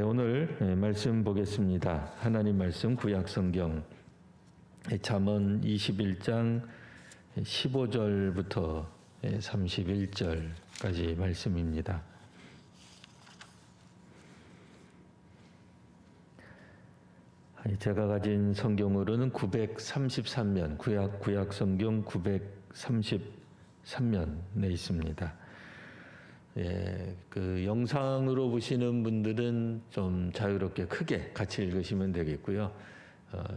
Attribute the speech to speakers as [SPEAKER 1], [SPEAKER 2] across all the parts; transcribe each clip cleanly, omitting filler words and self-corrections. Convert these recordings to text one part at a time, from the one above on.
[SPEAKER 1] 오늘 말씀 보겠습니다. 하나님 말씀 구약성경 잠언 21장 15절부터 31절까지 말씀입니다. 제가 가진 성경으로는 933면, 구약성경 933면에 있습니다. 그 영상으로 보시는 분들은 좀 자유롭게 크게 같이 읽으시면 되겠고요.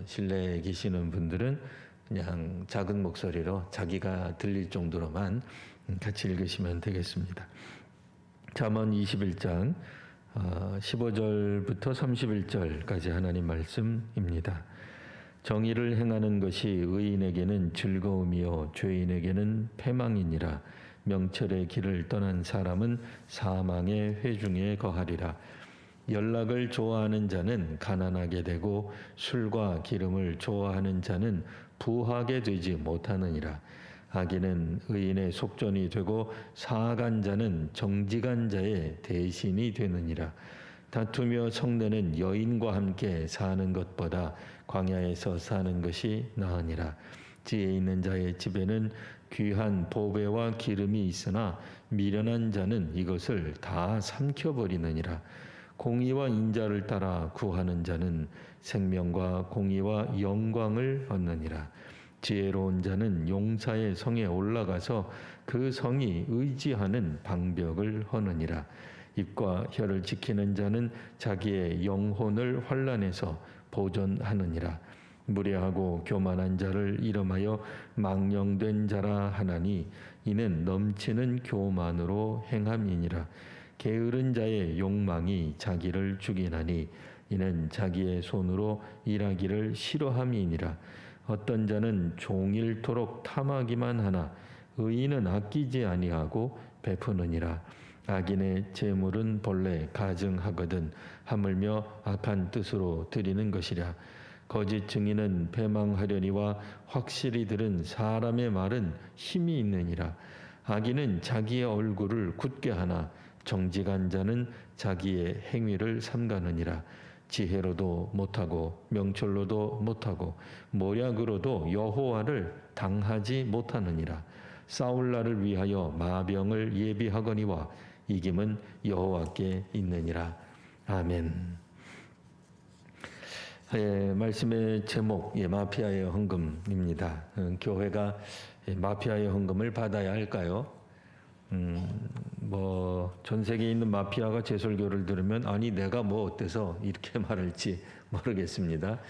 [SPEAKER 1] 실내에 계시는 분들은 그냥 작은 목소리로 자기가 들릴 정도로만 같이 읽으시면 되겠습니다. 잠언 21장 15절부터 31절까지 하나님 말씀입니다. 정의를 행하는 것이 의인에게는 즐거움이요 죄인에게는 패망이니라. 명철의 길을 떠난 사람은 사망의 회중에 거하리라. 연락을 좋아하는 자는 가난하게 되고 술과 기름을 좋아하는 자는 부하게 되지 못하느니라. 악인은 의인의 속전이 되고 사악한 자는 정직한 자의 대신이 되느니라. 다투며 성내는 여인과 함께 사는 것보다 광야에서 사는 것이 나으니라. 지혜 있는 자의 집에는 귀한 보배와 기름이 있으나 미련한 자는 이것을 다 삼켜버리느니라. 공의와 인자를 따라 구하는 자는 생명과 공의와 영광을 얻느니라. 지혜로운 자는 용사의 성에 올라가서 그 성이 의지하는 방벽을 허느니라. 입과 혀를 지키는 자는 자기의 영혼을 환난에서 보존하느니라. 무례하고 교만한 자를 이름하여 망령된 자라 하나니 이는 넘치는 교만으로 행함이니라. 게으른 자의 욕망이 자기를 죽이나니 이는 자기의 손으로 일하기를 싫어함이니라. 어떤 자는 종일토록 탐하기만 하나 의인은 아끼지 아니하고 베푸느니라. 악인의 재물은 본래 가증하거든 하물며 악한 뜻으로 드리는 것이랴. 거짓 증인은 배망하려니와 확실히 들은 사람의 말은 힘이 있느니라. 악인은 자기의 얼굴을 굳게 하나 정직한 자는 자기의 행위를 삼가느니라. 지혜로도 못하고 명철로도 못하고 모략으로도 여호와를 당하지 못하느니라. 싸울 날을 위하여 마병을 예비하거니와 이김은 여호와께 있느니라. 아멘. 말씀의 제목 마피아의 헌금입니다. 교회가 마피아의 헌금을 받아야 할까요? 전 세계에 있는 마피아가 제 설교를 들으면 아니 내가 뭐 어때서 이렇게 말할지 모르겠습니다.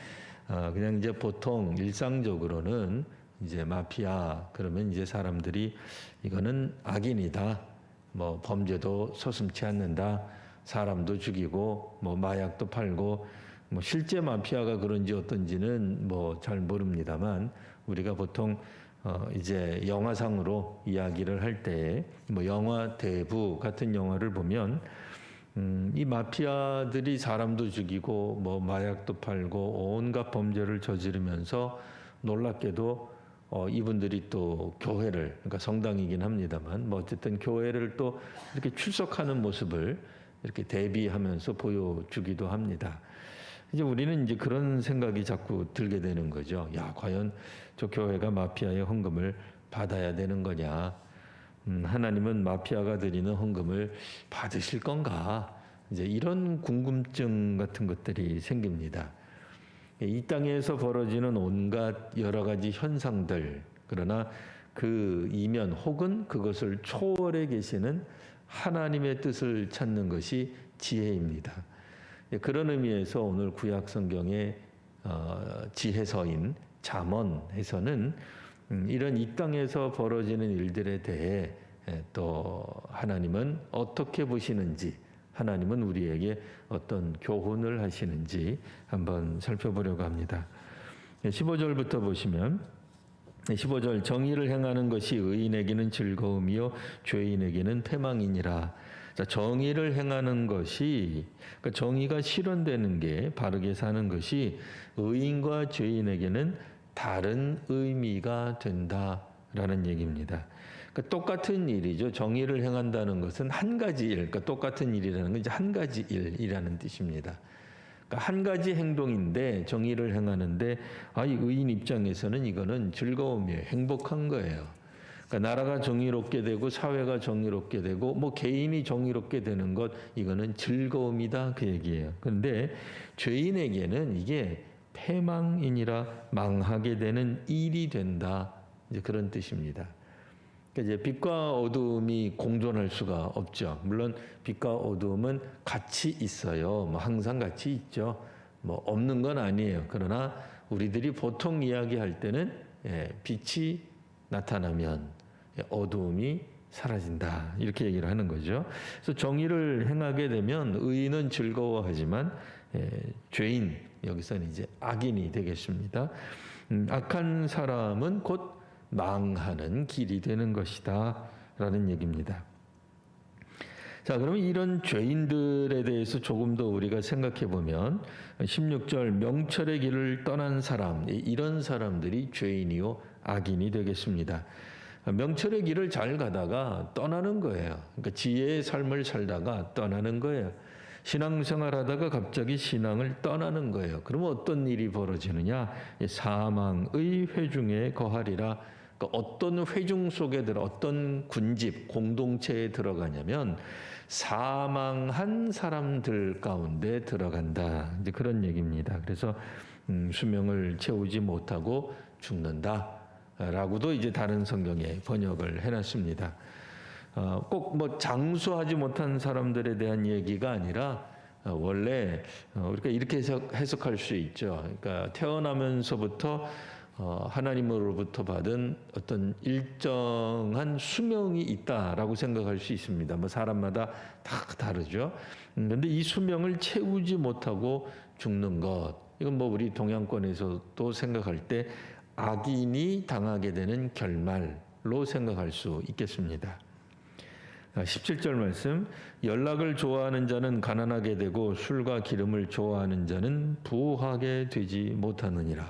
[SPEAKER 1] 그냥 이제 보통 일상적으로는 이제 마피아 그러면 이제 사람들이 이거는 악인이다. 범죄도 서슴지 않는다. 사람도 죽이고 마약도 팔고 실제 마피아가 그런지 어떤지는 잘 모릅니다만 우리가 보통 이제 영화상으로 이야기를 할 때 영화 대부 같은 영화를 보면 이 마피아들이 사람도 죽이고 마약도 팔고 온갖 범죄를 저지르면서 놀랍게도 이분들이 또 교회를 그러니까 성당이긴 합니다만 어쨌든 교회를 또 이렇게 출석하는 모습을 이렇게 대비하면서 보여주기도 합니다. 이제 우리는 이제 그런 생각이 자꾸 들게 되는 거죠. 야, 과연 저 교회가 마피아의 헌금을 받아야 되는 거냐? 하나님은 마피아가 드리는 헌금을 받으실 건가? 이제 이런 궁금증 같은 것들이 생깁니다. 이 땅에서 벌어지는 온갖 여러 가지 현상들, 그러나 그 이면 혹은 그것을 초월해 계시는 하나님의 뜻을 찾는 것이 지혜입니다. 그런 의미에서 오늘 구약 성경의 지혜서인 잠언에서는 이런 이 땅에서 벌어지는 일들에 대해 또 하나님은 어떻게 보시는지, 하나님은 우리에게 어떤 교훈을 하시는지 한번 살펴보려고 합니다. 15절부터 보시면 15절 정의를 행하는 것이 의인에게는 즐거움이요 죄인에게는 패망이니라. 자, 정의를 행하는 것이 그러니까 정의가 실현되는 게 바르게 사는 것이 의인과 죄인에게는 다른 의미가 된다라고 라는 얘기입니다. 그러니까 똑같은 일이죠. 정의를 행한다는 것은 한 가지 일, 그러니까 똑같은 일이라는 건 이제 한 가지 일이라는 뜻입니다. 그러니까 한 가지 행동인데 정의를 행하는데 이 의인 입장에서는 이거는 즐거움이에요. 행복한 거예요. 그러니까 나라가 정의롭게 되고 사회가 정의롭게 되고 뭐 개인이 정의롭게 되는 것 이거는 즐거움이다 그 얘기예요. 그런데 죄인에게는 이게 패망이니라 망하게 되는 일이 된다. 이제 그런 뜻입니다. 그러니까 이제 빛과 어둠이 공존할 수가 없죠. 물론 빛과 어둠은 같이 있어요. 뭐 항상 같이 있죠. 뭐 없는 건 아니에요. 그러나 우리들이 보통 이야기할 때는 빛이 나타나면 어두움이 사라진다. 이렇게 얘기를 하는 거죠. 그래서 정의를 행하게 되면 의인은 즐거워하지만 죄인, 여기서는 이제 악인이 되겠습니다. 악한 사람은 곧 망하는 길이 되는 것이다. 라는 얘기입니다. 자, 그러면 이런 죄인들에 대해서 조금 더 우리가 생각해 보면 16절 명철의 길을 떠난 사람, 이런 사람들이 죄인이요 악인이 되겠습니다. 명철의 길을 잘 가다가 떠나는 거예요. 그러니까 지혜의 삶을 살다가 떠나는 거예요. 신앙생활 하다가 갑자기 신앙을 떠나는 거예요. 그러면 어떤 일이 벌어지느냐? 사망의 회중에 거하리라. 그러니까 어떤 회중 속에 어떤 군집, 공동체에 들어가냐면 사망한 사람들 가운데 들어간다. 이제 그런 얘기입니다. 그래서 수명을 채우지 못하고 죽는다. 라고도 이제 다른 성경에 번역을 해놨습니다. 꼭 뭐 장수하지 못한 사람들에 대한 얘기가 아니라 원래 우리가 이렇게 해석할 수 있죠. 그러니까 태어나면서부터 하나님으로부터 받은 어떤 일정한 수명이 있다라고 생각할 수 있습니다. 뭐 사람마다 다 다르죠. 그런데 이 수명을 채우지 못하고 죽는 것, 이건 뭐 우리 동양권에서도 생각할 때 악인이 당하게 되는 결말로 생각할 수 있겠습니다. 17절 말씀, 연락을 좋아하는 자는 가난하게 되고 술과 기름을 좋아하는 자는 부하게 되지 못하느니라.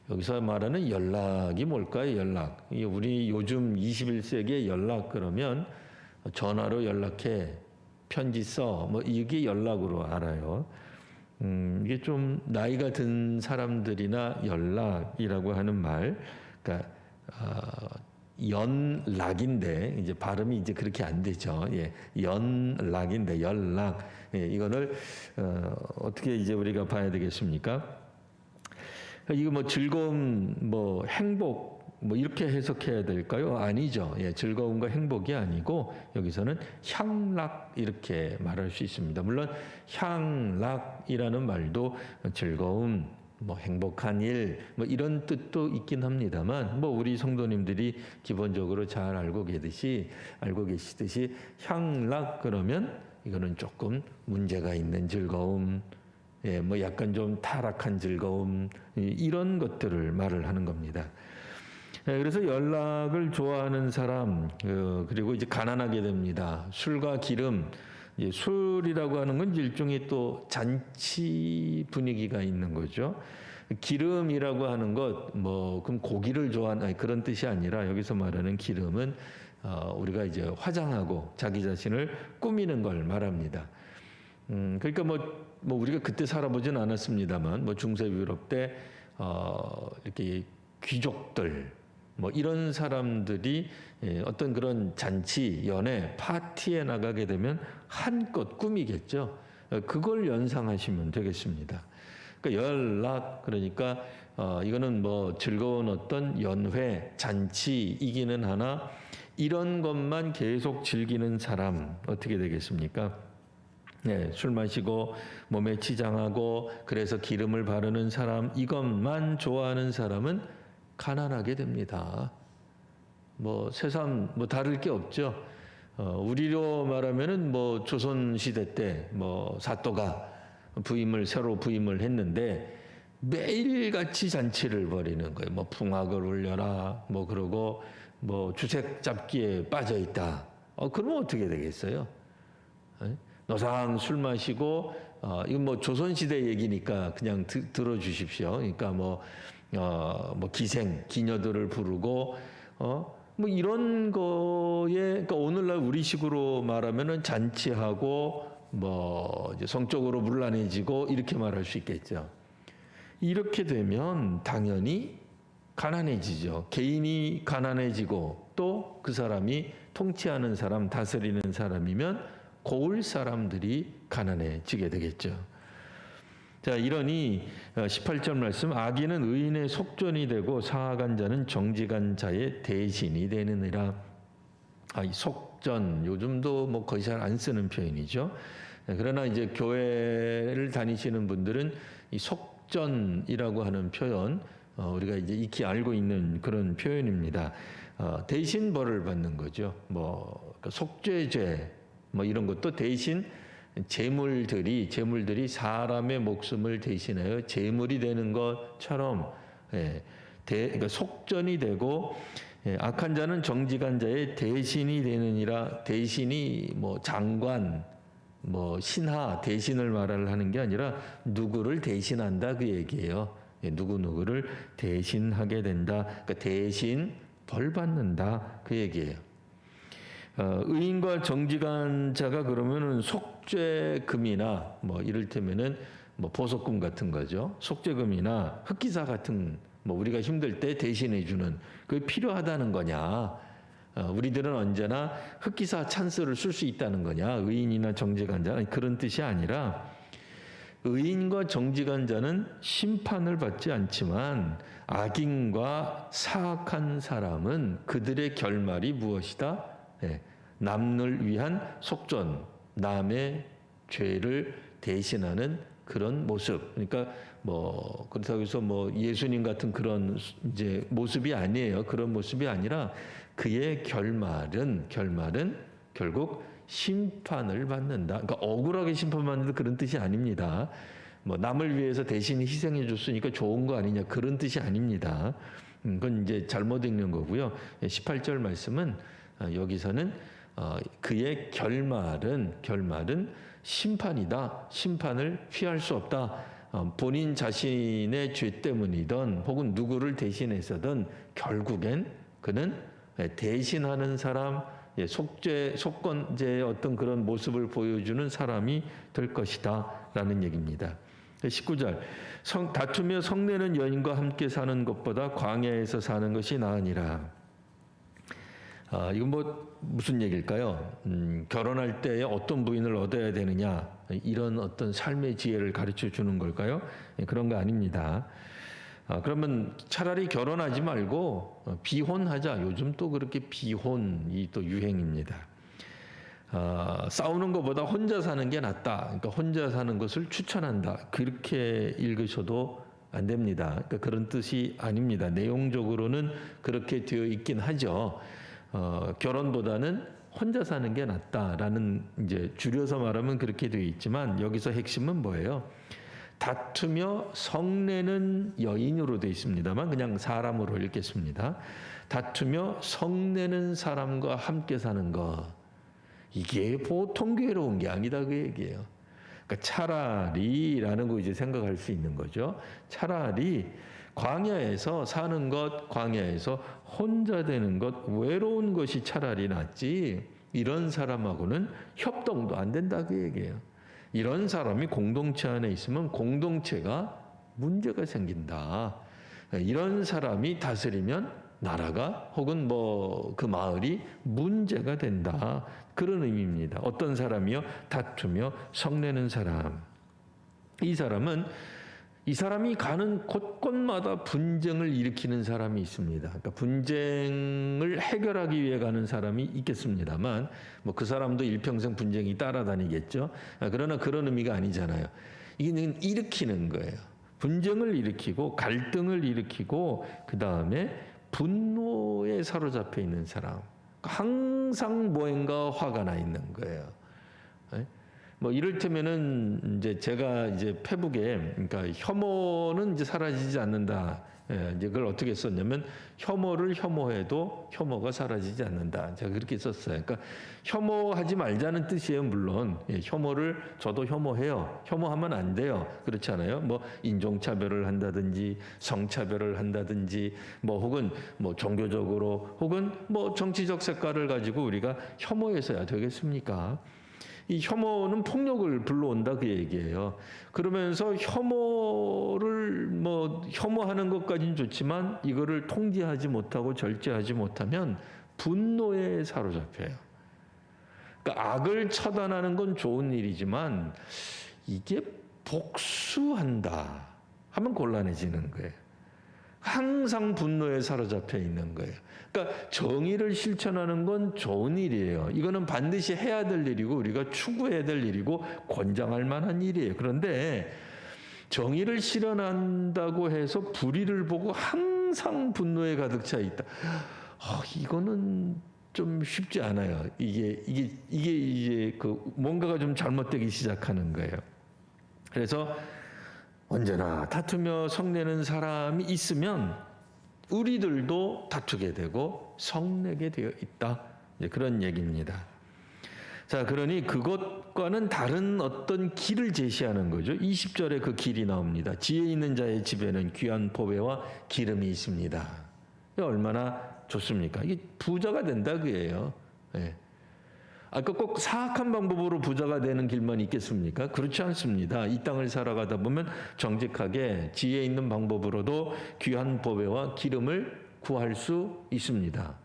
[SPEAKER 1] 여기서 말하는 연락이 뭘까요? 연락. 우리 요즘 21세기에 연락 그러면 전화로 연락해, 편지 써, 뭐 이게 연락으로 알아요. 이게 좀 나이가 든 사람들이나 연락이라고 하는 말, 그러니까 연락인데 이제 발음이 이제 그렇게 안 되죠. 연락인데 연락. 이거를 어떻게 이제 우리가 봐야 되겠습니까? 이거 뭐 즐거움, 뭐 행복, 뭐 이렇게 해석해야 될까요? 아니죠. 즐거움과 행복이 아니고 여기서는 향락 이렇게 말할 수 있습니다. 물론 향락이라는 말도 즐거움, 뭐 행복한 일, 뭐 이런 뜻도 있긴 합니다만, 뭐 우리 성도님들이 기본적으로 잘 알고 계시듯이 향락 그러면 이거는 조금 문제가 있는 즐거움, 뭐 약간 좀 타락한 즐거움, 이런 것들을 말을 하는 겁니다. 그래서 연락을 좋아하는 사람, 그리고 이제 가난하게 됩니다. 술과 기름, 술이라고 하는 건 일종의 또 잔치 분위기가 있는 거죠. 기름이라고 하는 것, 뭐 그럼 고기를 좋아하는 그런 뜻이 아니라 여기서 말하는 기름은 우리가 이제 화장하고 자기 자신을 꾸미는 걸 말합니다. 그러니까 뭐 우리가 그때 살아보진 않았습니다만, 뭐 중세 유럽 때 이렇게 귀족들 뭐 이런 사람들이 어떤 그런 잔치, 연회, 파티에 나가게 되면 한껏 꾸미겠죠. 그걸 연상하시면 되겠습니다. 그러니까 연락, 그러니까 이거는 뭐 즐거운 어떤 연회, 잔치이기는 하나 이런 것만 계속 즐기는 사람 어떻게 되겠습니까? 술 마시고 몸에 치장하고 그래서 기름을 바르는 사람, 이것만 좋아하는 사람은 가난하게 됩니다. 뭐 새삼 뭐 다를 게 없죠. 우리로 말하면은 뭐 조선 시대 때 뭐 사또가 새로 부임을 했는데 매일같이 잔치를 벌이는 거예요. 뭐 풍악을 울려라, 뭐 그러고 뭐 주색 잡기에 빠져 있다. 그러면 어떻게 되겠어요? 노상 술 마시고 이건 뭐 조선 시대 얘기니까 그냥 들어주십시오. 그러니까 뭐 뭐 기생, 기녀들을 부르고 뭐 이런 거에 그러니까 오늘날 우리식으로 말하면은 잔치하고 뭐 이제 성적으로 문란해지고 이렇게 말할 수 있겠죠. 이렇게 되면 당연히 가난해지죠. 개인이 가난해지고 또 그 사람이 통치하는 사람, 다스리는 사람이면 고을 사람들이 가난해지게 되겠죠. 자, 이러니 18절 말씀, 악인은 의인의 속전이 되고 사악한 자는 정직한 자의 대신이 되느니라. 이 속전, 요즘도 뭐 거의 잘 안 쓰는 표현이죠. 그러나 이제 교회를 다니시는 분들은 이 속전이라고 하는 표현, 우리가 이제 익히 알고 있는 그런 표현입니다. 대신 벌을 받는 거죠. 뭐 속죄죄, 뭐 이런 것도 대신 재물들이 사람의 목숨을 대신하여 재물이 되는 것처럼 그러니까 속전이 되고 악한 자는 정직한 자의 대신이 되느니라. 대신이 뭐 장관, 뭐 신하 대신을 말하는 게 아니라 누구를 대신한다 그 얘기예요. 누구를 대신하게 된다. 그러니까 대신 벌 받는다 그 얘기예요. 의인과 정직한 자가 그러면은 속죄금이나 뭐 이를테면은 뭐 보석금 같은 거죠. 속죄금이나 흑기사 같은 뭐 우리가 힘들 때 대신해 주는 그게 필요하다는 거냐. 우리들은 언제나 흑기사 찬스를 쓸 수 있다는 거냐. 의인이나 정직한 자 그런 뜻이 아니라 의인과 정직한 자는 심판을 받지 않지만 악인과 사악한 사람은 그들의 결말이 무엇이다? 남을 위한 속전, 남의 죄를 대신하는 그런 모습. 그러니까 뭐 그렇다고 해서 뭐 예수님 같은 그런 이제 모습이 아니에요. 그런 모습이 아니라 그의 결말은 결국 심판을 받는다. 그러니까 억울하게 심판받는다 그런 뜻이 아닙니다. 뭐 남을 위해서 대신 희생해 줬으니까 좋은 거 아니냐 그런 뜻이 아닙니다. 그건 이제 잘못 읽는 거고요. 18절 말씀은 여기서는 그의 결말은 심판이다. 심판을 피할 수 없다. 본인 자신의 죄 때문이든 혹은 누구를 대신해서든 결국엔 그는 대신하는 사람, 속건제의 어떤 그런 모습을 보여주는 사람이 될 것이다 라는 얘기입니다. 19절 다투며 성내는 여인과 함께 사는 것보다 광야에서 사는 것이 나으니라. 이건 뭐 무슨 얘기일까요? 결혼할 때 어떤 부인을 얻어야 되느냐 이런 어떤 삶의 지혜를 가르쳐 주는 걸까요? 그런 거 아닙니다. 그러면 차라리 결혼하지 말고 비혼하자. 요즘 또 그렇게 비혼이 또 유행입니다. 싸우는 것보다 혼자 사는 게 낫다. 그러니까 혼자 사는 것을 추천한다. 그렇게 읽으셔도 안 됩니다. 그러니까 그런 뜻이 아닙니다. 내용적으로는 그렇게 되어 있긴 하죠. 결혼보다는 혼자 사는 게 낫다라는 이제 줄여서 말하면 그렇게 되어 있지만 여기서 핵심은 뭐예요? 다투며 성내는 여인으로 되어 있습니다만 그냥 사람으로 읽겠습니다. 다투며 성내는 사람과 함께 사는 것 이게 보통 괴로운 게 아니다 그 얘기예요. 그러니까 차라리라는 거 이제 생각할 수 있는 거죠. 차라리 광야에서 사는 것, 광야에서 혼자 되는 것, 외로운 것이 차라리 낫지 이런 사람하고는 협동도 안 된다 그 얘기예요. 이런 사람이 공동체 안에 있으면 공동체가 문제가 생긴다. 이런 사람이 다스리면 나라가 혹은 뭐 그 마을이 문제가 된다. 그런 의미입니다. 어떤 사람이요? 다투며 성내는 사람. 이 사람이 가는 곳곳마다 분쟁을 일으키는 사람이 있습니다. 그러니까 분쟁을 해결하기 위해 가는 사람이 있겠습니다만, 뭐 그 사람도 일평생 분쟁이 따라다니겠죠. 그러나 그런 의미가 아니잖아요. 이게 일으키는 거예요. 분쟁을 일으키고 갈등을 일으키고 그 다음에 분노에 사로잡혀 있는 사람. 항상 뭐인가 화가 나 있는 거예요. 뭐 이를테면은 이제 제가 이제 페북에 그러니까 혐오는 이제 사라지지 않는다 예, 이제 그걸 어떻게 썼냐면 혐오를 혐오해도 혐오가 사라지지 않는다. 제가 그렇게 썼어요. 그러니까 혐오하지 말자는 뜻이에요. 물론 예, 혐오를 저도 혐오해요. 혐오하면 안 돼요. 그렇지 않아요? 뭐 인종차별을 한다든지 성차별을 한다든지 뭐 혹은 뭐 종교적으로 혹은 뭐 정치적 색깔을 가지고 우리가 혐오해서야 되겠습니까? 이 혐오는 폭력을 불러온다 그 얘기예요. 그러면서 혐오를 뭐 혐오하는 것까지는 좋지만 이거를 통제하지 못하고 절제하지 못하면 분노에 사로잡혀요. 그러니까 악을 처단하는 건 좋은 일이지만 이게 복수한다 하면 곤란해지는 거예요. 항상 분노에 사로잡혀 있는 거예요. 그러니까 정의를 실천하는 건 좋은 일이에요. 이거는 반드시 해야 될 일이고 우리가 추구해야 될 일이고 권장할 만한 일이에요. 그런데 정의를 실현한다고 해서 불의를 보고 항상 분노에 가득 차 있다. 이거는 좀 쉽지 않아요. 이게 이제 그 뭔가가 좀 잘못되기 시작하는 거예요. 그래서 언제나 다투며 성내는 사람이 있으면 우리들도 다투게 되고 성내게 되어 있다. 그런 얘기입니다. 자, 그러니 그것과는 다른 어떤 길을 제시하는 거죠. 20절에 그 길이 나옵니다. 지혜 있는 자의 집에는 귀한 보배와 기름이 있습니다. 얼마나 좋습니까? 이게 부자가 된다 그예요. 예. 아까 꼭 사악한 방법으로 부자가 되는 길만 있겠습니까? 그렇지 않습니다. 이 땅을 살아가다 보면 정직하게 지혜 있는 방법으로도 귀한 보배와 기름을 구할 수 있습니다.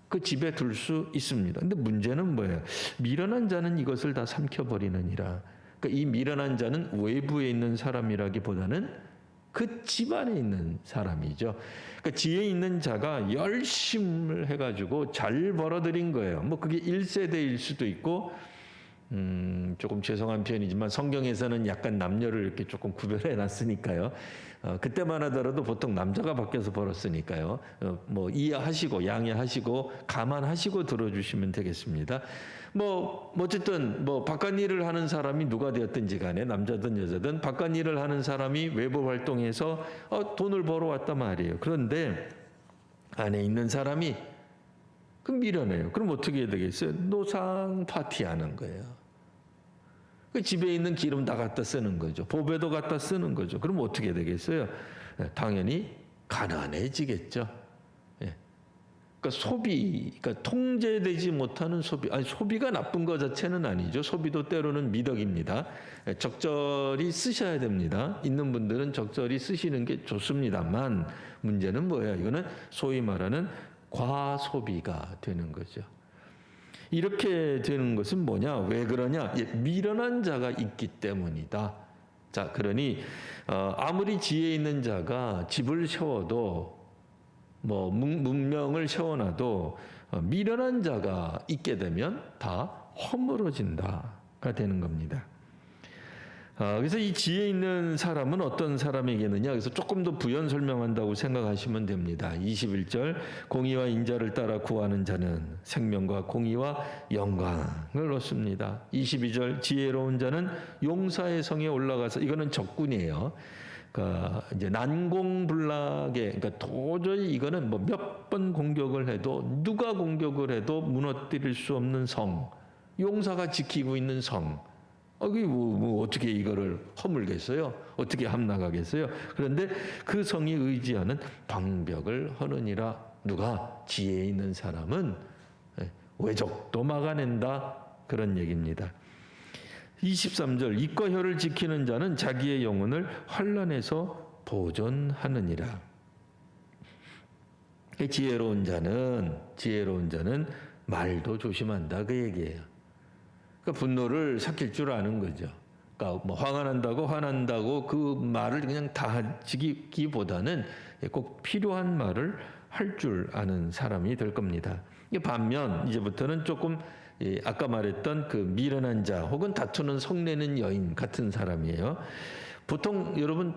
[SPEAKER 1] 그 집에 둘 수 있습니다. 근데 문제는 뭐예요? 미련한 자는 이것을 다 삼켜버리느니라. 그러니까 이 미련한 자는 외부에 있는 사람이라기보다는 그 집안에 있는 사람이죠. 그러니까 지혜 있는 자가 열심을 해가지고 잘 벌어들인 거예요. 뭐 그게 1세대일 수도 있고, 조금 죄송한 표현이지만 성경에서는 약간 남녀를 이렇게 조금 구별해 놨으니까요. 그때만 하더라도 보통 남자가 밖에서 벌었으니까요. 뭐 이해하시고 양해하시고 감안하시고 들어주시면 되겠습니다. 뭐 어쨌든 뭐 바깥 일을 하는 사람이 누가 되었든지 간에 남자든 여자든 바깥 일을 하는 사람이 외부 활동해서 돈을 벌어왔단 말이에요. 그런데 안에 있는 사람이 그 미련해요. 그럼 어떻게 해야 되겠어요? 노상 파티하는 거예요. 그 집에 있는 기름 다 갖다 쓰는 거죠. 보배도 갖다 쓰는 거죠. 그럼 어떻게 되겠어요? 당연히 가난해지겠죠. 그러니까 그러니까 통제되지 못하는 소비. 아니, 소비가 나쁜 것 자체는 아니죠. 소비도 때로는 미덕입니다. 적절히 쓰셔야 됩니다. 있는 분들은 적절히 쓰시는 게 좋습니다만 문제는 뭐예요? 이거는 소위 말하는 과소비가 되는 거죠. 이렇게 되는 것은 뭐냐? 왜 그러냐? 미련한 자가 있기 때문이다. 자, 그러니 아무리 지혜 있는 자가 집을 세워도 뭐 문명을 세워놔도 미련한 자가 있게 되면 다 허물어진다가 되는 겁니다. 그래서 이 지혜 있는 사람은 어떤 사람이겠느냐? 그래서 조금 더 부연 설명한다고 생각하시면 됩니다. 21절 공의와 인자를 따라 구하는 자는 생명과 공의와 영광을 얻습니다. 22절 지혜로운 자는 용사의 성에 올라가서 이거는 적군이에요. 그러니까 이제 난공불락에 그러니까 도저히 이거는 뭐 몇 번 공격을 해도 누가 공격을 해도 무너뜨릴 수 없는 성, 용사가 지키고 있는 성. 뭐 어떻게 이거를 허물겠어요? 어떻게 함락하겠어요? 그런데 그 성이 의지하는 방벽을 허느니라. 누가? 지혜 있는 사람은 외적도 막아낸다. 그런 얘기입니다. 23절 이과 혀를 지키는 자는 자기의 영혼을 환난에서 보존하느니라. 지혜로운 자는 말도 조심한다 그 얘기예요. 그러니까 분노를 삭힐 줄 아는 거죠. 그러니까 뭐 화난다고 그 말을 그냥 다 하기보다는 꼭 필요한 말을 할 줄 아는 사람이 될 겁니다. 반면 이제부터는 조금 아까 말했던 그 미련한 자 혹은 다투는 성내는 여인 같은 사람이에요. 보통 여러분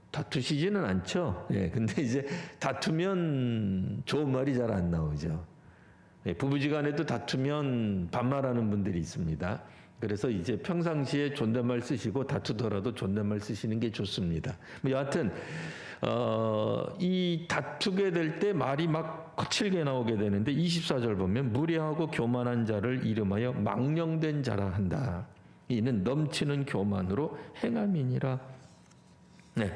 [SPEAKER 1] 다투시지는 않죠. 근데 이제 다투면 좋은 말이 잘 안 나오죠. 부부지간에도 다투면 반말하는 분들이 있습니다. 그래서 이제 평상시에 존댓말 쓰시고 다투더라도 존댓말 쓰시는 게 좋습니다. 뭐 여하튼 이 다투게 될 때 말이 막 거칠게 나오게 되는데 24절 보면 무례하고 교만한 자를 이름하여 망령된 자라 한다. 이는 넘치는 교만으로 행함이니라. 네.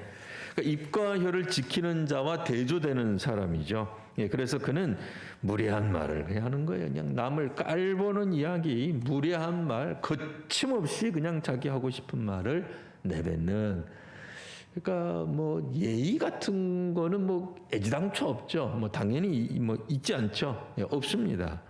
[SPEAKER 1] 그러니까 입과 혀를 지키는 자와 대조되는 사람이죠. 예, 그래서 그는 무례한 말을 그냥 하는 거예요. 그냥 남을 깔보는 이야기, 무례한 말, 거침없이 그냥 자기 하고 싶은 말을 내뱉는. 그러니까 뭐 예의 같은 거는 뭐 애지당초 없죠. 뭐 당연히 뭐 있지 않죠. 예, 없습니다.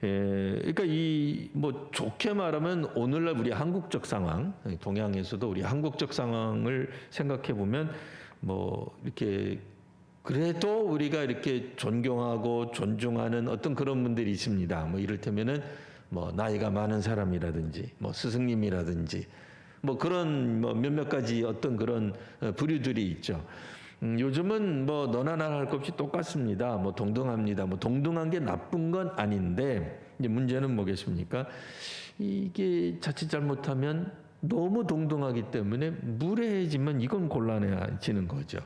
[SPEAKER 1] 예, 그러니까 이 뭐 좋게 말하면 오늘날 우리 한국적 상황, 동양에서도 우리 한국적 상황을 생각해 보면 뭐 이렇게 그래도 우리가 이렇게 존경하고 존중하는 어떤 그런 분들이 있습니다. 뭐 이를테면은 뭐 나이가 많은 사람이라든지 뭐 스승님이라든지 뭐 그런 뭐 몇몇 가지 어떤 그런 부류들이 있죠. 요즘은 뭐 너나 나나 할 것 없이 똑같습니다. 뭐 동등합니다. 뭐 동등한 게 나쁜 건 아닌데 이제 문제는 뭐겠습니까? 이게 자칫 잘못하면 너무 동등하기 때문에 무례해지면 이건 곤란해지는 거죠.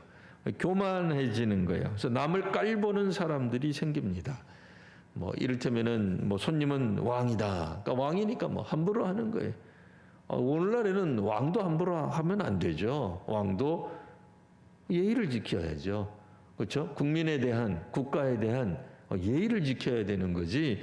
[SPEAKER 1] 교만해지는 거예요. 그래서 남을 깔보는 사람들이 생깁니다. 뭐 이를테면은 뭐 손님은 왕이다. 그러니까 왕이니까 뭐 함부로 하는 거예요. 오늘날에는 왕도 함부로 하면 안 되죠. 왕도 예의를 지켜야죠. 그렇죠? 국민에 대한, 국가에 대한 예의를 지켜야 되는 거지.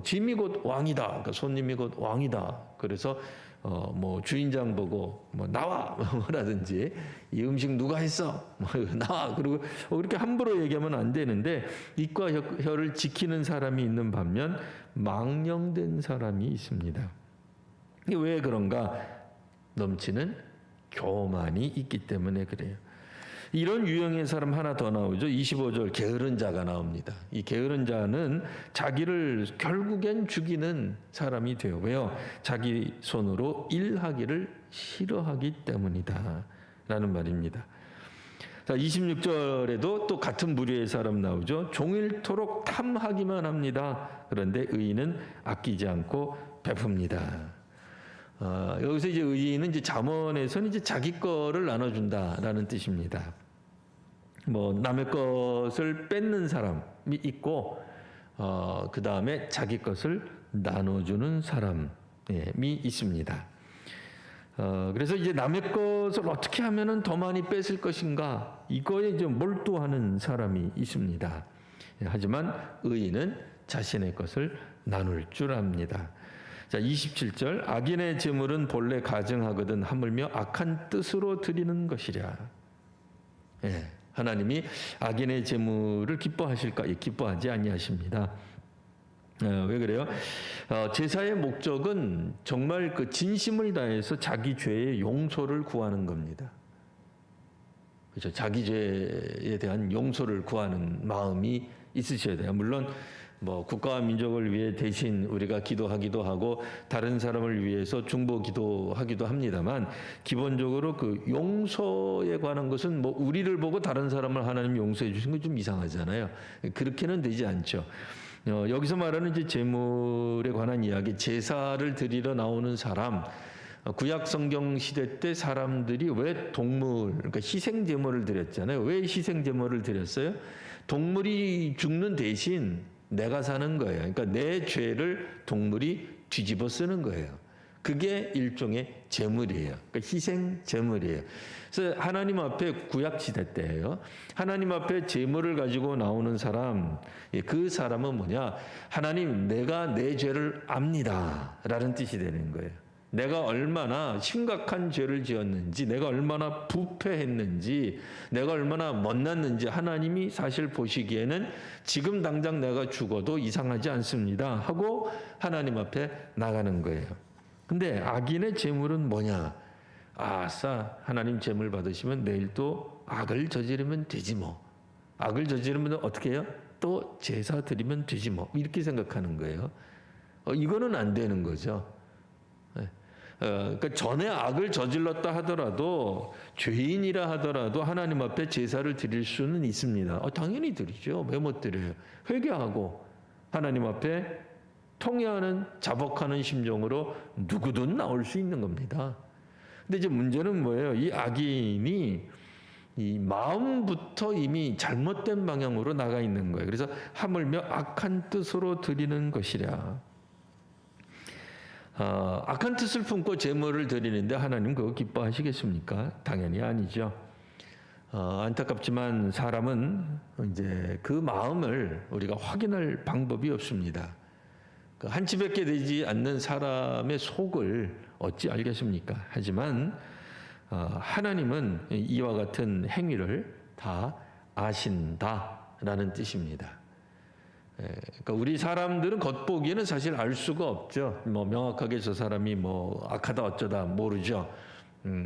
[SPEAKER 1] 짐이 곧 왕이다. 그러니까 손님이 곧 왕이다. 그래서 뭐 주인장 보고 뭐 나와 뭐라든지 이 음식 누가 했어? 뭐 나와. 그리고 그렇게 함부로 얘기하면 안 되는데 입과 혀를 지키는 사람이 있는 반면 망령된 사람이 있습니다. 이게 왜 그런가? 넘치는 교만이 있기 때문에 그래요. 이런 유형의 사람 하나 더 나오죠. 25절 게으른 자가 나옵니다. 이 게으른 자는 자기를 결국엔 죽이는 사람이 돼요. 왜요? 자기 손으로 일하기를 싫어하기 때문이다. 라는 말입니다. 자, 26절에도 또 같은 무리의 사람 나오죠. 종일토록 탐하기만 합니다. 그런데 의인은 아끼지 않고 베풉니다. 여기서 이제 의인은 이제 잠언에서는 이제 자기 거를 나눠준다라는 뜻입니다. 뭐 남의 것을 뺏는 사람이 있고, 그 다음에 자기 것을 나눠주는 사람이 있습니다. 그래서 이제 남의 것을 어떻게 하면은 더 많이 뺏을 것인가 이거에 이제 몰두하는 사람이 있습니다. 하지만 의인은 자신의 것을 나눌 줄 압니다. 자, 27절 악인의 재물은 본래 가증하거든 하물며 악한 뜻으로 드리는 것이랴. 예, 하나님이 악인의 재물을 기뻐하실까? 기뻐하지 아니하십니다. 왜 그래요? 제사의 목적은 정말 그 진심을 다해서 자기 죄의 용서를 구하는 겁니다. 그렇죠? 자기 죄에 대한 용서를 구하는 마음이 있으셔야 돼요. 물론 뭐 국가와 민족을 위해 대신 우리가 기도하기도 하고 다른 사람을 위해서 중보 기도하기도 합니다만 기본적으로 그 용서에 관한 것은 뭐 우리를 보고 다른 사람을 하나님 용서해 주신 건 좀 이상하잖아요. 그렇게는 되지 않죠. 여기서 말하는 이제 제물에 관한 이야기, 제사를 드리러 나오는 사람, 구약 성경 시대 때 사람들이 왜 동물, 그러니까 희생 제물을 드렸잖아요. 왜 희생 제물을 드렸어요? 동물이 죽는 대신 내가 사는 거예요. 그러니까 내 죄를 동물이 뒤집어 쓰는 거예요. 그게 일종의 제물이에요. 그러니까 희생 제물이에요. 그래서 하나님 앞에 구약 시대 때예요. 하나님 앞에 제물을 가지고 나오는 사람, 그 사람은 뭐냐? 하나님, 내가 내 죄를 압니다라는 뜻이 되는 거예요. 내가 얼마나 심각한 죄를 지었는지, 내가 얼마나 부패했는지, 내가 얼마나 못났는지 하나님이 사실 보시기에는 지금 당장 내가 죽어도 이상하지 않습니다 하고 하나님 앞에 나가는 거예요. 근데 악인의 재물은 뭐냐? 아싸, 하나님 재물 받으시면 내일 또 악을 저지르면 되지 뭐. 악을 저지르면 어떻게 해요? 또 제사 드리면 되지 뭐. 이렇게 생각하는 거예요. 이거는 안 되는 거죠. 그러니까 전에 악을 저질렀다 하더라도 죄인이라 하더라도 하나님 앞에 제사를 드릴 수는 있습니다. 당연히 드리죠. 왜 못 드려요? 회개하고 하나님 앞에 통회하는 자복하는 심정으로 누구든 나올 수 있는 겁니다. 근데 이제 문제는 뭐예요? 이 악인이 이 마음부터 이미 잘못된 방향으로 나가 있는 거예요. 그래서 하물며 악한 뜻으로 드리는 것이랴. 악한 뜻을 품고 제물을 드리는데 하나님 그거 기뻐하시겠습니까? 당연히 아니죠. 안타깝지만 사람은 이제 그 마음을 우리가 확인할 방법이 없습니다. 한 치밖에 되지 않는 사람의 속을 어찌 알겠습니까? 하지만 하나님은 이와 같은 행위를 다 아신다라는 뜻입니다. 그러니까 우리 사람들은 겉보기에는 사실 알 수가 없죠. 뭐 명확하게 저 사람이 뭐 악하다 어쩌다 모르죠.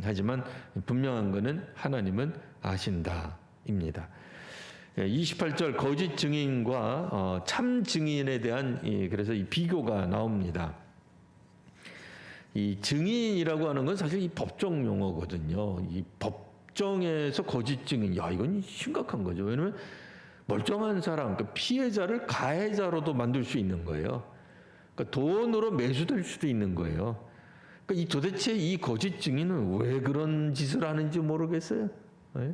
[SPEAKER 1] 하지만 분명한 것은 하나님은 아신다입니다. 28절 거짓 증인과 참 증인에 대한 그래서 이 비교가 나옵니다. 이 증인이라고 하는 건 사실 이 법정 용어거든요. 이 법정에서 거짓 증인, 야 이건 심각한 거죠. 왜냐하면 멀쩡한 사람, 그러니까 피해자를 가해자로도 만들 수 있는 거예요. 그러니까 돈으로 매수될 수도 있는 거예요. 그러니까 도대체 이 거짓 증인은 왜 그런 짓을 하는지 모르겠어요. 네?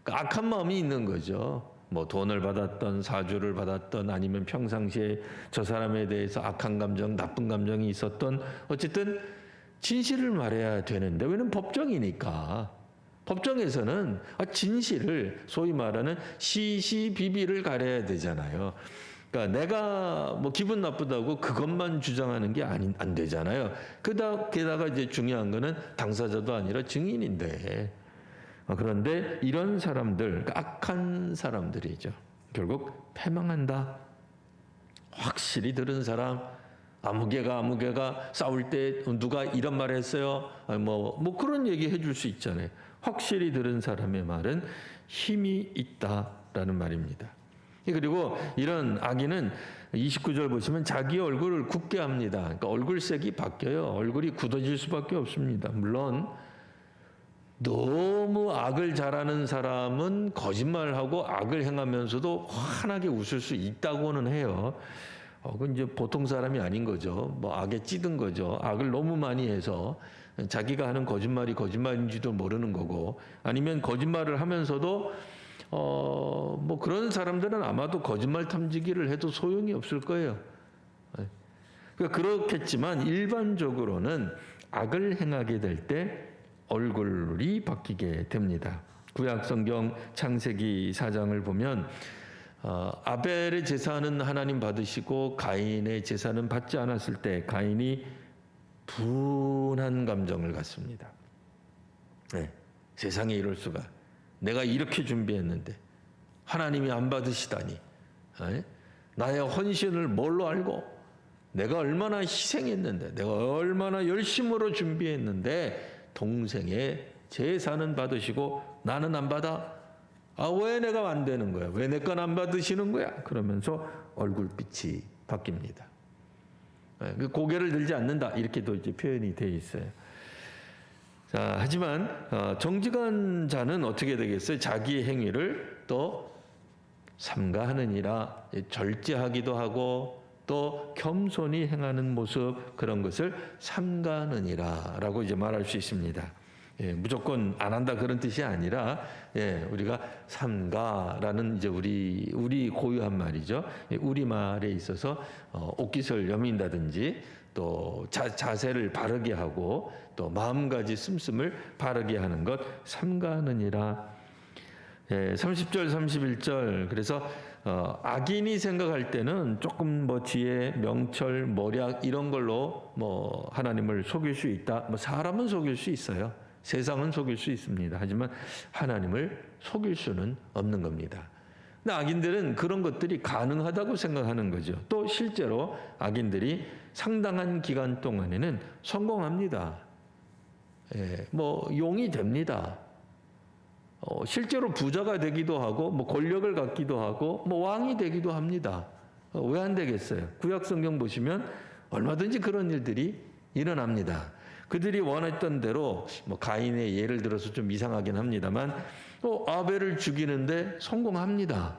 [SPEAKER 1] 그러니까 악한 마음이 있는 거죠. 뭐 돈을 받았던, 사주를 받았던, 아니면 평상시에 저 사람에 대해서 악한 감정, 나쁜 감정이 있었던, 어쨌든 진실을 말해야 되는데, 왜냐면 법정이니까. 법정에서는 진실을, 소위 말하는 시시비비를 가려야 되잖아요. 그러니까 내가 뭐 기분 나쁘다고 그것만 주장하는 게 안 되잖아요. 게다가 이제 중요한 거는 당사자도 아니라 증인인데. 그런데 이런 사람들, 악한 사람들이죠. 결국 패망한다. 확실히 들은 사람, 아무개가 싸울 때 누가 이런 말 했어요. 뭐 그런 얘기 해줄 수 있잖아요. 확실히 들은 사람의 말은 힘이 있다라는 말입니다. 그리고 이런 악인은 29절 보시면 자기 얼굴을 굳게 합니다. 그러니까 얼굴색이 바뀌어요. 얼굴이 굳어질 수밖에 없습니다. 물론 너무 악을 잘하는 사람은 거짓말하고 악을 행하면서도 환하게 웃을 수 있다고는 해요. 그건 이제 보통 사람이 아닌 거죠. 뭐 악에 찌든 거죠. 악을 너무 많이 해서 자기가 하는 거짓말이 거짓말인지도 모르는 거고, 아니면 거짓말을 하면서도 뭐 그런 사람들은 아마도 거짓말 탐지기를 해도 소용이 없을 거예요. 그러니까 그렇겠지만 일반적으로는 악을 행하게 될 때 얼굴이 바뀌게 됩니다. 구약 성경 창세기 4장을 보면 아벨의 제사는 하나님 받으시고 가인의 제사는 받지 않았을 때 가인이 분한 감정을 갖습니다. 네, 세상에 이럴 수가. 내가 이렇게 준비했는데 하나님이 안 받으시다니. 네? 나의 헌신을 뭘로 알고, 내가 얼마나 희생했는데, 내가 얼마나 열심으로 준비했는데 동생의 제사는 받으시고 나는 안 받아? 왜 내가 안 되는 거야? 왜 내 건 안 받으시는 거야? 그러면서 얼굴빛이 바뀝니다. 고개를 들지 않는다, 이렇게도 이제 표현이 되어 있어요. 자, 하지만 정직한 자는 어떻게 되겠어요? 자기의 행위를 또 삼가하느니라, 절제하기도 하고 또 겸손히 행하는 모습, 그런 것을 삼가하느니라라고 이제 말할 수 있습니다. 무조건 안 한다 그런 뜻이 아니라, 우리가 삼가라는 이제 우리 고유한 말이죠. 우리 말에 있어서 옷깃을 여민다든지, 또 자세를 바르게 하고, 또 마음가짐 씀씀을 바르게 하는 것, 삼가하느니라. 30절 31절. 그래서 악인이 생각할 때는 조금 뭐 지혜, 명철,谋略 이런 걸로 뭐 하나님을 속일 수 있다. 뭐 사람은 속일 수 있어요. 세상은 속일 수 있습니다. 하지만 하나님을 속일 수는 없는 겁니다. 근데 악인들은 그런 것들이 가능하다고 생각하는 거죠. 또 실제로 악인들이 상당한 기간 동안에는 성공합니다. 뭐 용이 됩니다. 실제로 부자가 되기도 하고, 뭐 권력을 갖기도 하고, 뭐 왕이 되기도 합니다. 왜 안 되겠어요? 구약 성경 보시면 얼마든지 그런 일들이 일어납니다. 그들이 원했던 대로, 뭐 가인의 예를 들어서 좀 이상하긴 합니다만, 아벨을 죽이는데 성공합니다.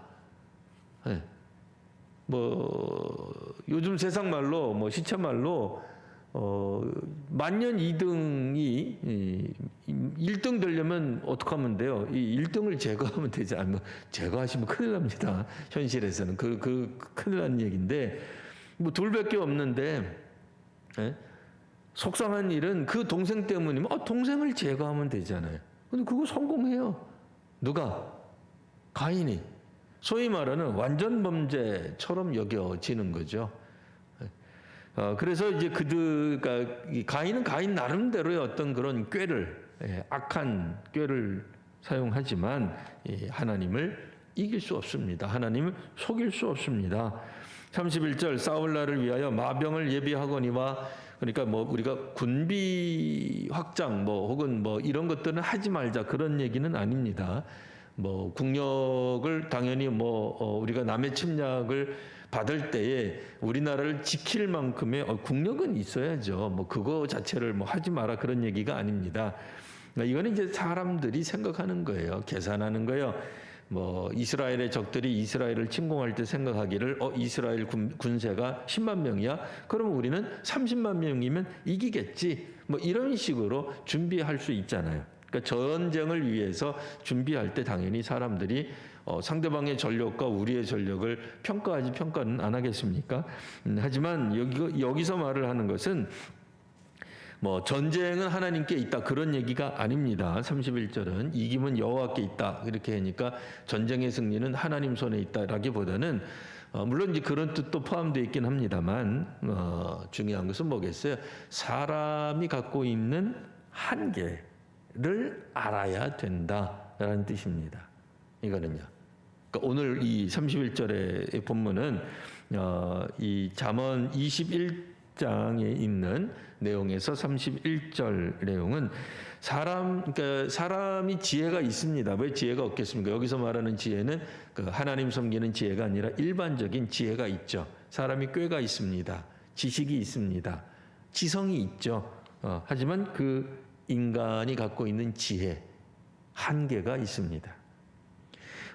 [SPEAKER 1] 뭐 요즘 세상 말로, 뭐 시체 말로 만년 2등이 1등 되려면 어떻게 하면 돼요? 이 1등을 제거하면 되지 않나? 제거하시면 큰일 납니다. 현실에서는 큰일 나는 얘기인데 뭐 둘밖에 없는데 예? 속상한 일은 그 동생 때문이면 동생을 제거하면 되잖아요. 근데 그거 성공해요. 누가? 가인이. 소위 말하는 완전 범죄처럼 여겨지는 거죠. 그래서 이제 그러니까 가인은 가인 나름대로의 어떤 그런 꾀를 악한 꾀를 사용하지만 하나님을 이길 수 없습니다. 하나님을 속일 수 없습니다. 31절 사울날을 위하여 마병을 예비하거니와 그러니까 뭐 우리가 군비 확장 뭐 혹은 뭐 이런 것들은 하지 말자 그런 얘기는 아닙니다. 뭐 국력을 당연히 뭐 우리가 남의 침략을 받을 때에 우리나라를 지킬 만큼의 국력은 있어야죠. 뭐 그거 자체를 뭐 하지 마라 그런 얘기가 아닙니다. 이거는 이제 사람들이 생각하는 거예요. 계산하는 거예요. 뭐 이스라엘의 적들이 이스라엘을 침공할 때 생각하기를 이스라엘 군세가 10만 명이야. 그러면 우리는 30만 명이면 이기겠지. 뭐 이런 식으로 준비할 수 있잖아요. 그러니까 전쟁을 위해서 준비할 때 당연히 사람들이 상대방의 전력과 우리의 전력을 평가는 안 하겠습니까? 하지만 여기서 말을 하는 것은 뭐 전쟁은 하나님께 있다 그런 얘기가 아닙니다. 31절은 이김은 여호와께 있다 이렇게 하니까 전쟁의 승리는 하나님 손에 있다라기보다는 물론 이제 그런 뜻도 포함되어 있긴 합니다만 중요한 것은 뭐겠어요? 사람이 갖고 있는 한계를 알아야 된다라는 뜻입니다. 이거는요. 그러니까 오늘 이 31절의 본문은 이 잠언 21장에 있는 내용에서 31절 내용은 그러니까 사람이 지혜가 있습니다. 왜 지혜가 없겠습니까? 여기서 말하는 지혜는 그 하나님 섬기는 지혜가 아니라 일반적인 지혜가 있죠. 사람이 꾀가 있습니다. 지식이 있습니다. 지성이 있죠. 하지만 그 인간이 갖고 있는 지혜, 한계가 있습니다.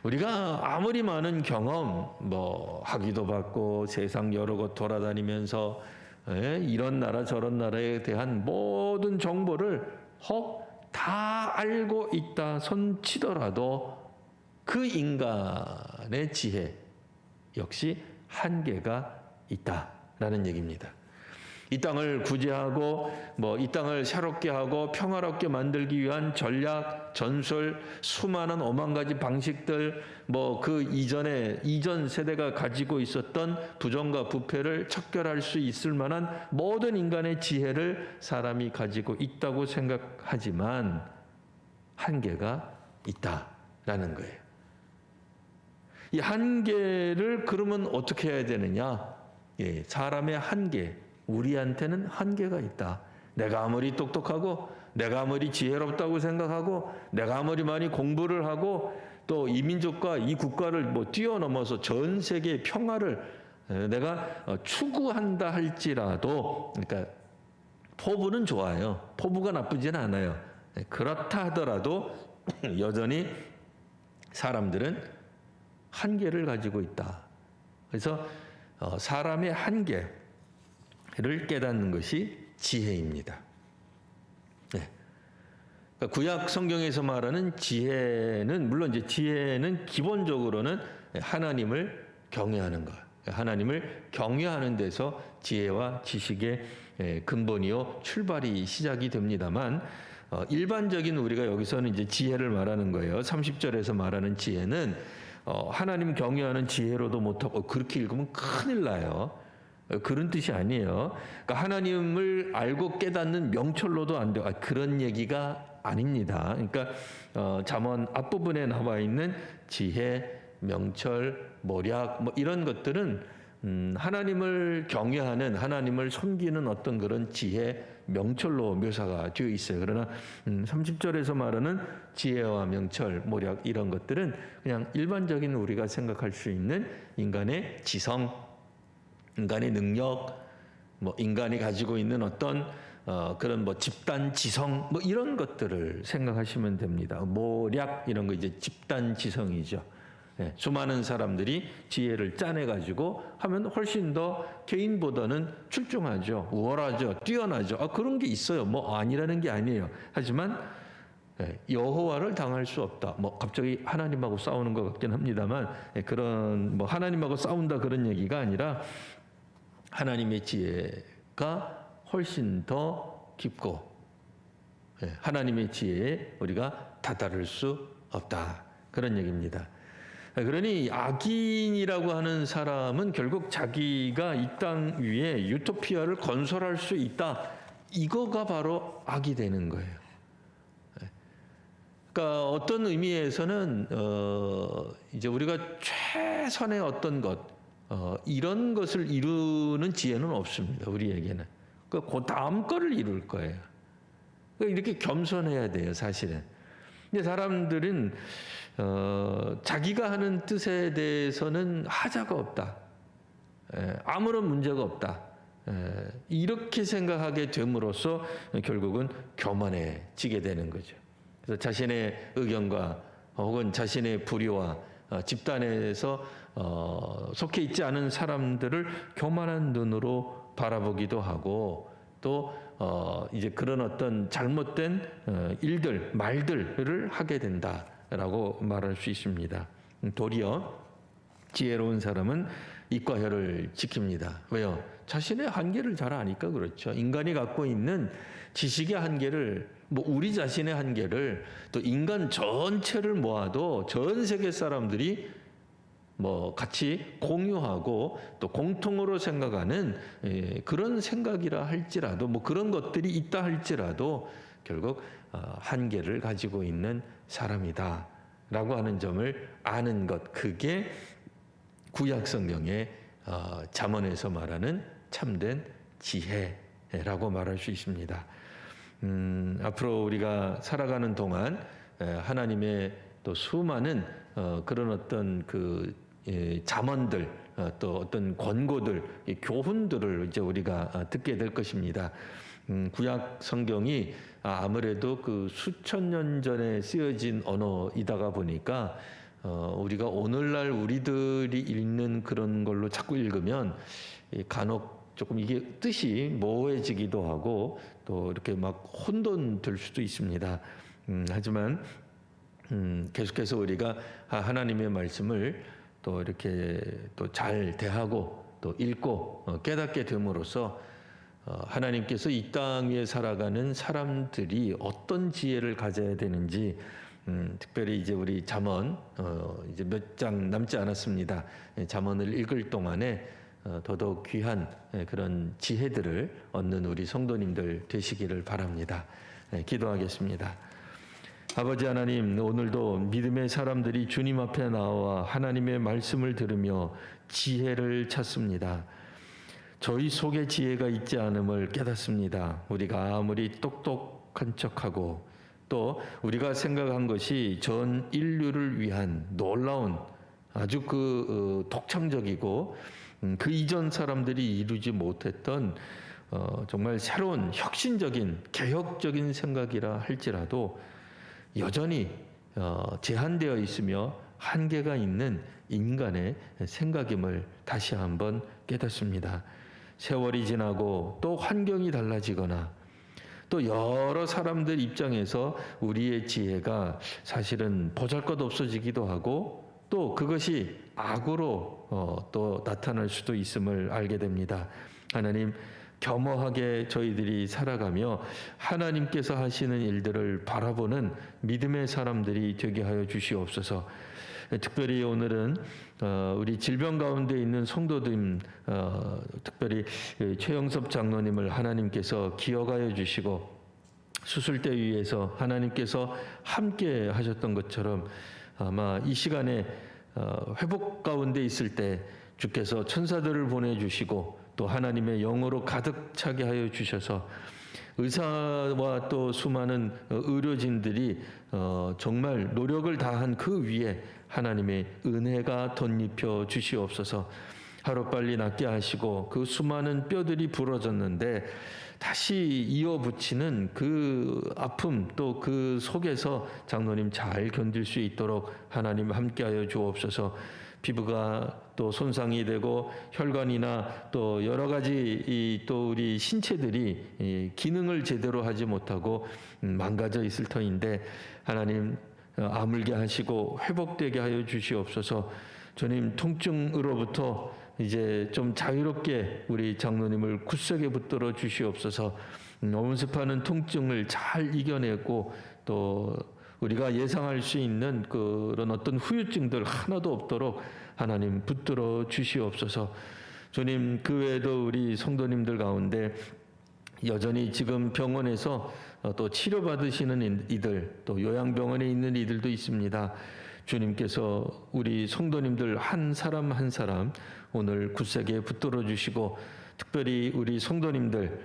[SPEAKER 1] 우리가 아무리 많은 경험, 뭐 학위도 받고 세상 여러 곳 돌아다니면서 이런 나라 저런 나라에 대한 모든 정보를 다 알고 있다 손치더라도 그 인간의 지혜 역시 한계가 있다라는 얘기입니다. 이 땅을 구제하고 뭐 이 땅을 새롭게 하고 평화롭게 만들기 위한 전략, 전술, 수많은 오만 가지 방식들 뭐 그 이전 세대가 가지고 있었던 부정과 부패를 척결할 수 있을 만한 모든 인간의 지혜를 사람이 가지고 있다고 생각하지만 한계가 있다라는 거예요. 이 한계를 그러면 어떻게 해야 되느냐? 사람의 한계. 우리한테는 한계가 있다. 내가 아무리 똑똑하고 내가 아무리 지혜롭다고 생각하고 내가 아무리 많이 공부를 하고 또 이 민족과 이 국가를 뭐 뛰어넘어서 전 세계의 평화를 내가 추구한다 할지라도 그러니까 포부는 좋아요. 포부가 나쁘진 않아요. 그렇다 하더라도 여전히 사람들은 한계를 가지고 있다. 그래서 사람의 한계 를 깨닫는 것이 지혜입니다. 네. 그러니까 구약 성경에서 말하는 지혜는 물론 이제 지혜는 기본적으로는 하나님을 경외하는 것, 하나님을 경외하는 데서 지혜와 지식의 근본이요 출발이 시작이 됩니다만 일반적인 우리가 여기서는 이제 지혜를 말하는 거예요. 30절에서 말하는 지혜는 하나님 경외하는 지혜로도 못하고 그렇게 읽으면 큰일 나요. 그런 뜻이 아니에요. 그러니까 하나님을 알고 깨닫는 명철로도 안 돼요. 그런 얘기가 아닙니다. 그러니까 잠언 앞부분에 나와 있는 지혜, 명철, 모략 뭐 이런 것들은 하나님을 경외하는 하나님을 섬기는 어떤 그런 지혜, 명철로 묘사가 되어 있어요. 그러나 30절에서 말하는 지혜와 명철, 모략 이런 것들은 그냥 일반적인 우리가 생각할 수 있는 인간의 지성, 인간의 능력, 뭐 인간이 가지고 있는 어떤 그런 뭐 집단 지성 뭐 이런 것들을 생각하시면 됩니다. 모략 이런 거 이제 집단 지성이죠. 수많은 사람들이 지혜를 짜내가지고 하면 훨씬 더 개인보다는 출중하죠, 우월하죠, 뛰어나죠. 그런 게 있어요. 뭐 아니라는 게 아니에요. 하지만 여호와를 당할 수 없다. 뭐 갑자기 하나님하고 싸우는 것 같긴 합니다만, 그런 뭐 하나님하고 싸운다 그런 얘기가 아니라 하나님의 지혜가 훨씬 더 깊고 하나님의 지혜에 우리가 다다를 수 없다, 그런 얘기입니다. 그러니 악인이라고 하는 사람은 결국 자기가 이 땅 위에 유토피아를 건설할 수 있다, 이거가 바로 악이 되는 거예요. 그러니까 어떤 의미에서는 이제 우리가 최선의 어떤 것, 이런 것을 이루는 지혜는 없습니다, 우리에게는. 그 다음 거를 이룰 거예요. 그러니까 이렇게 겸손해야 돼요, 사실은. 근데 사람들은 자기가 하는 뜻에 대해서는 하자가 없다, 아무런 문제가 없다, 이렇게 생각하게 됨으로써 결국은 교만해지게 되는 거죠. 그래서 자신의 의견과 혹은 자신의 부류와 집단에서 속해 있지 않은 사람들을 교만한 눈으로 바라보기도 하고, 또 이제 그런 어떤 잘못된 일들, 말들을 하게 된다라고 말할 수 있습니다. 도리어 지혜로운 사람은 입과 혀를 지킵니다. 왜요? 자신의 한계를 잘 아니까 그렇죠. 인간이 갖고 있는 지식의 한계를, 뭐 우리 자신의 한계를, 또 인간 전체를 모아도 전 세계 사람들이 뭐 같이 공유하고 또 공통으로 생각하는 그런 생각이라 할지라도, 뭐 그런 것들이 있다 할지라도 결국 한계를 가지고 있는 사람이다라고 하는 점을 아는 것, 그게 구약 성경의 잠언에서 말하는 참된 지혜라고 말할 수 있습니다. 앞으로 우리가 살아가는 동안 하나님의 또 수많은 그런 어떤 그 잠언들, 또 어떤 권고들, 교훈들을 이제 우리가 듣게 될 것입니다. 구약 성경이 아무래도 그 수천 년 전에 쓰여진 언어이다가 보니까 우리가 오늘날 우리들이 읽는 그런 걸로 자꾸 읽으면 간혹 조금 이게 뜻이 모호해지기도 하고 또 이렇게 막 혼돈될 수도 있습니다. 하지만 계속해서 우리가 하나님의 말씀을 또 이렇게 또 잘 대하고 또 읽고 깨닫게 됨으로써 하나님께서 이 땅 위에 살아가는 사람들이 어떤 지혜를 가져야 되는지, 특별히 이제 우리 잠언 이제 몇 장 남지 않았습니다. 잠언을 읽을 동안에 더더욱 귀한 그런 지혜들을 얻는 우리 성도님들 되시기를 바랍니다. 기도하겠습니다. 아버지 하나님, 오늘도 믿음의 사람들이 주님 앞에 나와 하나님의 말씀을 들으며 지혜를 찾습니다. 저희 속에 지혜가 있지 않음을 깨닫습니다. 우리가 아무리 똑똑한 척하고 또 우리가 생각한 것이 전 인류를 위한 놀라운 아주 독창적이고 그 이전 사람들이 이루지 못했던 정말 새로운 혁신적인 개혁적인 생각이라 할지라도 여전히 제한되어 있으며 한계가 있는 인간의 생각임을 다시 한번 깨닫습니다. 세월이 지나고 또 환경이 달라지거나 또 여러 사람들 입장에서 우리의 지혜가 사실은 보잘것없어지기도 하고 또 그것이 악으로 또 나타날 수도 있음을 알게 됩니다. 하나님, 겸허하게 저희들이 살아가며 하나님께서 하시는 일들을 바라보는 믿음의 사람들이 되게 하여 주시옵소서. 특별히 오늘은 우리 질병 가운데 있는 성도들, 특별히 최영섭 장로님을 하나님께서 기억하여 주시고 수술대 위에서 하나님께서 함께 하셨던 것처럼 아마 이 시간에 회복 가운데 있을 때 주께서 천사들을 보내주시고 또 하나님의 영으로 가득 차게 하여 주셔서 의사와 또 수많은 의료진들이 정말 노력을 다한 그 위에 하나님의 은혜가 덧입혀 주시옵소서. 하루빨리 낫게 하시고 그 수많은 뼈들이 부러졌는데 다시 이어붙이는 그 아픔 또 그 속에서 장로님 잘 견딜 수 있도록 하나님 함께하여 주옵소서. 피부가 또 손상이 되고 혈관이나 또 여러 가지 또 우리 신체들이 기능을 제대로 하지 못하고 망가져 있을 터인데 하나님 아물게 하시고 회복되게 하여 주시옵소서. 주님 통증으로부터 이제 좀 자유롭게 우리 장로님을 굳세게 붙들어 주시옵소서. 엄습하는 통증을 잘 이겨내고 또 우리가 예상할 수 있는 그런 어떤 후유증들 하나도 없도록 하나님 붙들어 주시옵소서. 주님 그 외에도 우리 성도님들 가운데 여전히 지금 병원에서 또 치료받으시는 이들 또 요양병원에 있는 이들도 있습니다. 주님께서 우리 성도님들 한 사람 한 사람 오늘 굳세게 붙들어 주시고 특별히 우리 성도님들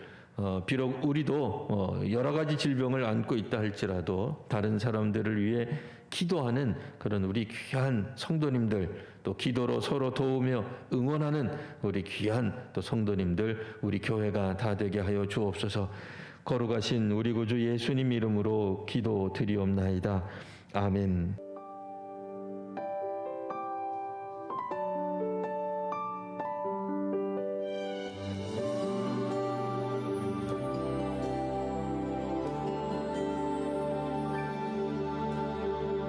[SPEAKER 1] 비록 우리도 여러 가지 질병을 안고 있다 할지라도 다른 사람들을 위해 기도하는 그런 우리 귀한 성도님들 또 기도로 서로 도우며 응원하는 우리 귀한 또 성도님들 우리 교회가 다 되게 하여 주옵소서. 거룩하신 우리 구주 예수님 이름으로 기도드리옵나이다. 아멘.